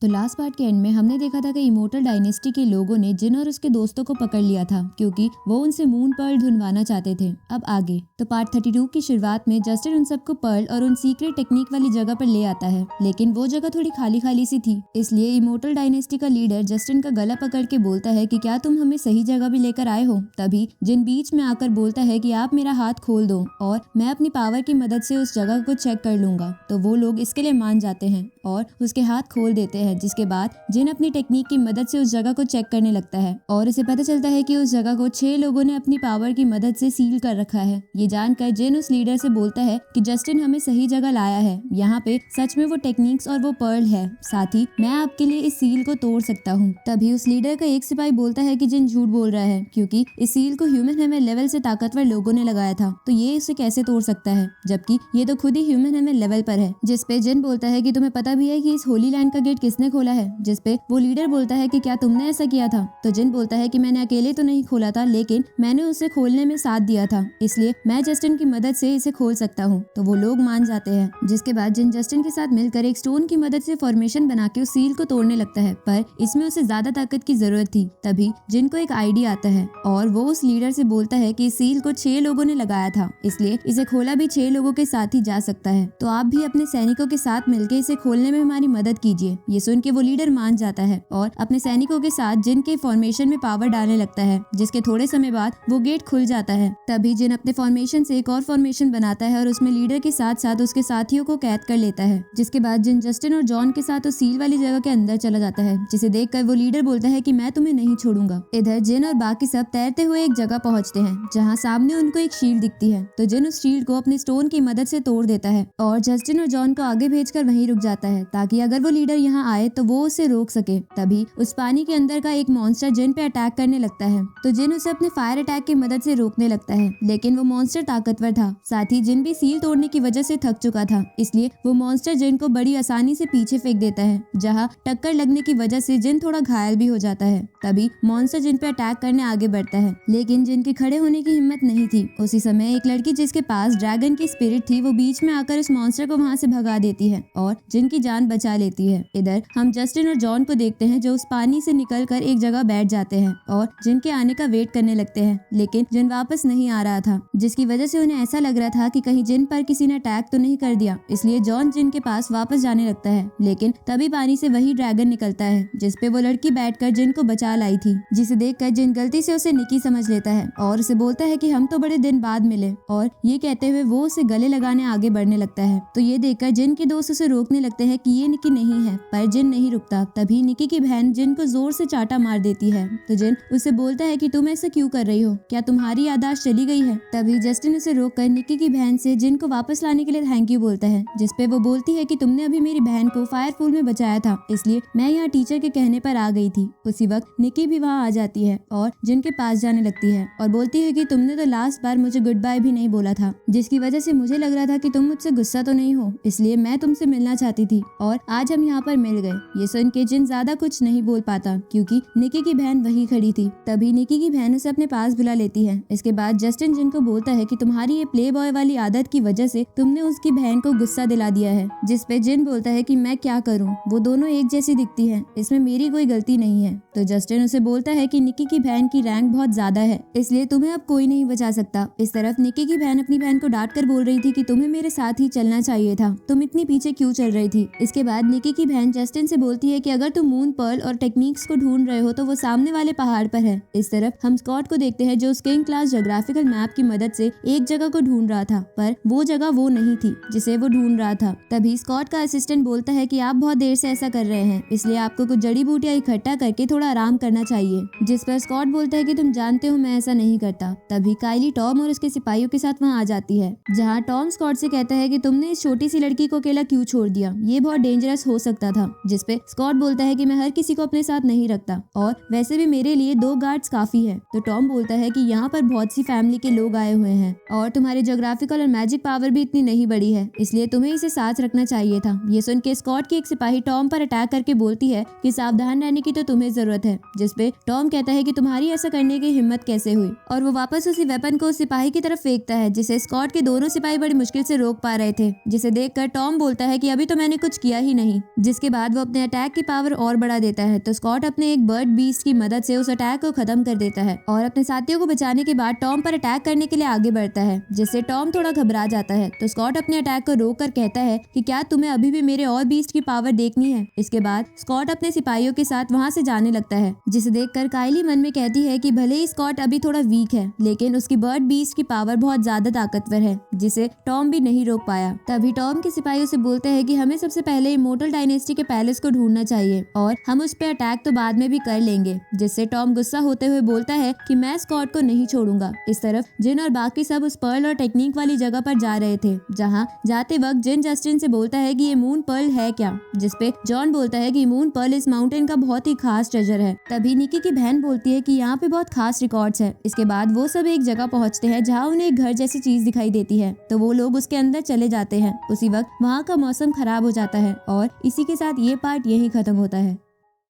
तो last part के and में हमने देखा था कि इमोर्टल डायनेस्टी के लोगों ने जिन और उसके दोस्तों को पकड़ लिया था क्योंकि वो उनसे मून पर्ल ढूंढवाना चाहते थे। अब आगे तो पार्ट 32 की शुरुआत में जस्टिन उन सबको पर्ल और उन सीक्रेट टेक्निक वाली जगह पर ले आता है, लेकिन वो जगह थोड़ी खाली खाली सी थी। इसलिए इमोर्टल डायनेस्टी का लीडर जस्टिन का गला पकड़ के बोलता है कि क्या तुम हमें सही जगह भी लेकर आए हो। तभी जिन बीच में आकर बोलता है कि आप मेरा हाथ खोल दो और मैं अपनी पावर की मदद से उस जगह को चेक कर लूंगा। तो वो लोग इसके लिए मान जाते हैं और उसके हाथ खोल देते हैं, जिसके बाद जिन अपनी टेक्निक की मदद से उस जगह को चेक करने लगता है और उसे पता चलता है कि उस जगह को 6 लोगों ने अपनी पावर की मदद से सील कर रखा है। ये जानकर जिन उस लीडर से बोलता है कि जस्टिन हमें सही जगह लाया है, यहाँ पे सच में वो टेक्निक्स और वो पर्ल है, साथ ही मैं आपके लिए इस सील को तोड़ सकता हूँ। तभी उस लीडर का एक सिपाही बोलता है कि जिन झूठ बोल रहा है क्योंकि इस सील को ह्यूमन हेवन लेवल से ताकतवर लोगों ने लगाया था, तो ये इसे कैसे तोड़ सकता है, जबकि ये तो खुद ही ह्यूमन हेवन लेवल पर है। जिसपे जिन बोलता है कि तुम्हें पता भी है कि इस होली लैंड का गेट किसने खोला है, जिसपे वो लीडर बोलता है कि क्या तुमने ऐसा किया था। तो जिन बोलता है कि मैंने अकेले तो नहीं खोला था, लेकिन मैंने उसे खोलने में साथ दिया था, इसलिए मैं जस्टिन की मदद से इसे खोल सकता हूँ। तो वो लोग मान जाते हैं। जिसके बाद जिन जस्टिन के साथ मिलकर एक स्टोन की मदद से फॉर्मेशन बना के उस सील को तोड़ने लगता है, पर इसमें उसे ज्यादा ताकत की जरूरत थी। तभी जिन को एक आइडिया आता है और वो उस लीडर से बोलता है कि इस सील को 6 लोगों ने लगाया था, इसलिए इसे खोला भी 6 लोगों के साथ ही जा सकता है। तो आप भी अपने सैनिकों के साथ मिलकर इसे खोलने में हमारी मदद कीजिए। ये सुन के वो लीडर मान जाता है और अपने सैनिकों के साथ जिन के फॉर्मेशन में पावर डालने लगता है, जिसके थोड़े समय बाद वो गेट खुल जाता है। तभी जिन अपने फॉर्मेशन से एक और फॉर्मेशन बनाता है और उसमें लीडर के साथ साथ उसके साथियों को कैद कर लेता है। जिसके बाद जिन जस्टिन और जॉन के साथ उस सील वाली जगह के अंदर चला जाता है, जिसे देखकर वो लीडर बोलता है कि मैं तुम्हें नहीं छोड़ूंगा। इधर जिन और बाकी सब तैरते हुए एक जगह पहुंचते हैं जहां सामने उनको एक शील्ड दिखती है। तो जिन उस शील्ड को अपने स्टोन की मदद से तोड़ देता है और जस्टिन और जॉन को आगे भेजकर वहीं रुक जाता है ताकि अगर वो लीडर यहाँ आए तो वो उसे रोक सके। तभी उस पानी के अंदर का एक मॉन्स्टर जिन पे अटैक करने लगता है, तो जिन उसे अपने फायर अटैक की मदद से रोकने लगता है, लेकिन वो मॉन्स्टर ताकतवर था। साथ ही जिन भी सील तोड़ने की वजह से थक चुका था, इसलिए वो मॉन्स्टर जिन को बड़ी आसानी से पीछे फेंक देता है, जहाँ टक्कर लगने की वजह से जिन थोड़ा घायल भी हो जाता है। तभी मॉन्स्टर जिन पे अटैक करने आगे बढ़ता है, लेकिन जिन के खड़े होने की हिम्मत नहीं थी। उसी समय एक लड़की जिसके पास ड्रैगन की स्पिरिट थी, वो बीच में आकर उस मॉन्स्टर को वहाँ से भगा देती है और जिन की जान बचा लेती है। इधर हम जस्टिन और जॉन को देखते हैं जो उस पानी से निकलकर एक जगह बैठ जाते हैं और जिन के आने का वेट करने लगते हैं, लेकिन जिन वापस नहीं आ रहा था, जिसकी वजह से उन्हें ऐसा लग रहा था कि कहीं जिन पर किसी ने अटैक तो नहीं कर दिया। इसलिए जॉन जिन के पास वापस जाने लगता है, लेकिन तभी पानी से वही ड्रैगन निकलता है जिसपे वो लड़की बैठकर जिन को बचा लाई थी। जिसे देखकर जिन गलती से उसे निकी समझ लेता है और उसे बोलता है कि हम तो बड़े दिन बाद मिले, और ये कहते हुए वो उसे गले लगाने आगे बढ़ने लगता है। तो ये देखकर जिन के दोस्त उसे रोकने लगते हैं कि ये निकी नहीं है, पर जिन नहीं रुकता। तभी निकी की बहन जिन को जोर से चाटा मार देती है। तो जिन उसे बोलता है कि तुम ऐसा क्यों कर रही हो, क्या तुम्हारी याददाश्त चली गई है। तभी जस्टिन उसे रोककर निकी की बहन से जिन को वापस लाने के लिए थैंक यू बोलता है, जिसपे वो बोलती है कि तुमने अभी मेरी बहन को फायरफूल में बचाया था, इसलिए मैं यहाँ टीचर के कहने पर आ गई थी। उसी वक्त निकी भी वहाँ आ जाती है और जिन के पास जाने लगती है और बोलती है कि तुमने तो लास्ट बार मुझे गुड बाय भी नहीं बोला था, जिसकी वजह से मुझे लग रहा था कि तुम मुझसे गुस्सा तो नहीं हो, इसलिए मैं तुमसे मिलना चाहती थी और आज हम यहाँ पर मिल गए। ये सुन के जिन ज्यादा कुछ नहीं बोल पाता क्योंकि निकी की बहन वही खड़ी थी। तभी निकी की बहन उसे अपने पास बुला लेती है। इसके बाद जस्टिन जिन को बोलता है कि तुम्हारी ये प्ले बॉय वाली आदत की वजह से तुमने उसकी बहन को गुस्सा दिला दिया है। जिसपे जिन बोलता है कि मैं क्या करूँ, वो दोनों एक जैसी दिखती है, इसमें मेरी कोई गलती नहीं है। तो जस्टिन उसे बोलता है कि निकी की बहन की रैंक बहुत ज्यादा है, इसलिए तुम्हें अब कोई नहीं बचा सकता। इस तरफ निकी की बहन अपनी बहन को डांट कर बोल रही थी कि तुम्हें मेरे साथ ही चलना चाहिए था, तुम इतनी पीछे क्यों चल रही थी। इसके बाद निकी की बहन जस्टिन से बोलती है कि अगर तुम मून पर्ल और टेक्निक्स को ढूंढ रहे हो तो वो सामने वाले पहाड़ पर है। इस तरफ हम स्कॉट को देखते हैं जो स्किंग क्लास ज्योग्राफिकल मैप की मदद से एक जगह को ढूंढ रहा था, पर वो जगह वो नहीं थी जिसे वो ढूंढ रहा था। तभी स्कॉट का असिस्टेंट बोलता है कि आप बहुत देर से ऐसा कर रहे हैं, इसलिए आपको कुछ जड़ी बूटियां इकट्ठा करके थोड़ा आराम करना चाहिए। जिस पर स्कॉट बोलता है कि तुम जानते हो मैं ऐसा नहीं करता। तभी काइली टॉम और उसके सिपाहियों के साथ वहाँ आ जाती है, जहाँ टॉम स्कॉट से कहता है कि तुमने इस छोटी सी लड़की को अकेला क्यों छोड़ दिया, ये बहुत डेंजरस हो सकता था। जिसपे स्कॉट बोलता है कि मैं हर किसी को अपने साथ नहीं रखता और वैसे भी मेरे लिए 2 गार्ड्स काफी है। तो टॉम बोलता है कि यहाँ पर बहुत सी फैमिली के लोग आए हुए हैं और तुम्हारे ज्योग्राफिकल और मैजिक पावर भी इतनी नहीं बड़ी है, इसलिए तुम्हें इसे साथ रखना चाहिए था। ये सुन के स्कॉट की एक सिपाही टॉम पर अटैक करके बोलती है कि सावधान रहने की तो तुम्हें जरूरत है। जिसपे टॉम कहता है कि तुम्हारी ऐसा करने की हिम्मत कैसे हुई, और वो वापस उसी वेपन को उस सिपाही की तरफ फेंकता है जिसे स्कॉट के दोनों सिपाही बड़ी मुश्किल से रोक पा रहे थे। जिसे देखकर टॉम बोलता है कि अभी तो मैंने कुछ किया ही नहीं। जिसके बाद बाद वो अपने अटैक की पावर और बढ़ा देता है। तो स्कॉट अपने एक बर्ड बीस्ट की मदद से उस अटैक को खत्म कर देता है और अपने साथियों को बचाने के बाद टॉम पर अटैक करने के लिए आगे बढ़ता है, जिससे टॉम थोड़ा घबरा जाता है। तो स्कॉट अपने अटैक को रोक कर कहता है कि क्या तुम्हें अभी भी मेरे और बीस्ट की पावर देखनी है। इसके बाद स्कॉट अपने सिपाहियों के साथ वहाँ से जाने लगता है, जिसे देखकर काइली मन में कहती है कि भले ही स्कॉट अभी थोड़ा वीक है, लेकिन उसकी बर्ड बीस्ट की पावर बहुत ज्यादा ताकतवर है, जिसे टॉम भी नहीं रोक पाया। तभी टॉम के सिपाहियों से बोलता है कि हमें सबसे पहले इमोर्टल डायनेस्टी के पैलेस को ढूंढना चाहिए और हम उस पे अटैक तो बाद में भी कर लेंगे, जिससे टॉम गुस्सा होते हुए बोलता है कि मैं स्कॉट को नहीं छोड़ूंगा। इस तरफ जिन और बाकी सब उस पर्ल और टेक्निक वाली जगह पर जा रहे थे, जहाँ जाते वक्त जिन जस्टिन से बोलता है कि ये मून पर्ल है क्या, जिसपे जॉन बोलता है कि मून पर्ल इस माउंटेन का बहुत ही खास ट्रेजर है। तभी निकी की बहन बोलती है कि यहाँ पे बहुत खास रिकॉर्ड्स है। इसके बाद वो सब एक जगह पहुँचते हैं जहाँ उन्हें एक घर जैसी चीज दिखाई देती है, तो वो लोग उसके अंदर चले जाते हैं। उसी वक्त वहाँ का मौसम खराब हो जाता है और इसी के साथ ये पार्ट यही खत्म होता है।